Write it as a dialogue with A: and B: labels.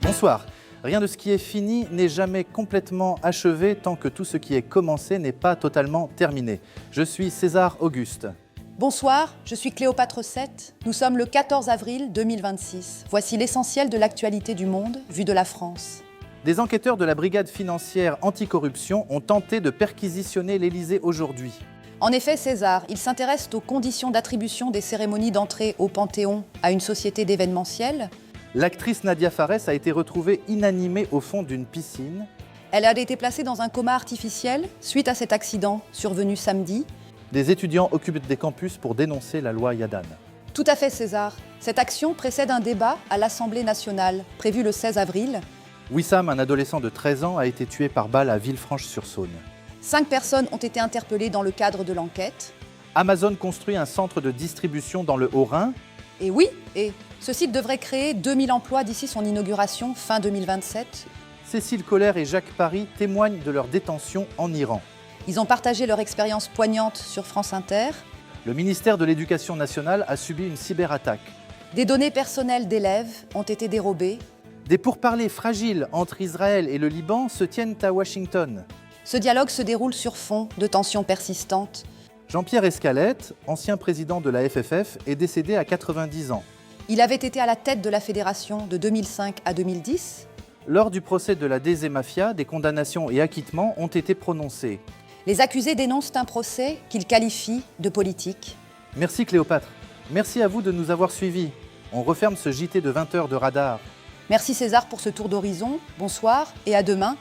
A: Bonsoir. Rien de ce qui est fini n'est jamais complètement achevé tant que tout ce qui est commencé n'est pas totalement terminé. Je suis César Auguste.
B: Bonsoir, je suis Cléopâtre VII. Nous sommes le 14 avril 2026. Voici l'essentiel de l'actualité du monde, vu de la France.
A: Des enquêteurs de la brigade financière anticorruption ont tenté de perquisitionner l'Élysée aujourd'hui.
B: En effet, César, ils s'intéressent aux conditions d'attribution des cérémonies d'entrée au Panthéon à une société d'événementiel.
A: L'actrice Nadia Fares a été retrouvée inanimée au fond d'une piscine.
B: Elle a été placée dans un coma artificiel suite à cet accident survenu samedi.
A: Des étudiants occupent des campus pour dénoncer la loi Yadan.
B: Tout à fait, César. Cette action précède un débat à l'Assemblée nationale, prévu le 16 avril.
A: Wissam, un adolescent de 13 ans, a été tué par balle à Villefranche-sur-Saône.
B: 5 personnes ont été interpellées dans le cadre de l'enquête.
A: Amazon construit un centre de distribution dans le Haut-Rhin.
B: Et oui, ce site devrait créer 2000 emplois d'ici son inauguration fin 2027.
A: Cécile Collère et Jacques Paris témoignent de leur détention en Iran.
B: Ils ont partagé leur expérience poignante sur France Inter.
A: Le ministère de l'Éducation nationale a subi une cyberattaque.
B: Des données personnelles d'élèves ont été dérobées.
A: Des pourparlers fragiles entre Israël et le Liban se tiennent à Washington.
B: Ce dialogue se déroule sur fond de tensions persistantes.
A: Jean-Pierre Escalette, ancien président de la FFF, est décédé à 90 ans.
B: Il avait été à la tête de la fédération de 2005 à 2010.
A: Lors du procès de la DZ Mafia, des condamnations et acquittements ont été prononcés.
B: Les accusés dénoncent un procès qu'ils qualifient de politique.
A: Merci Cléopâtre. Merci à vous de nous avoir suivis. On referme ce JT de 20 h de Radar.
B: Merci César pour ce tour d'horizon. Bonsoir et à demain.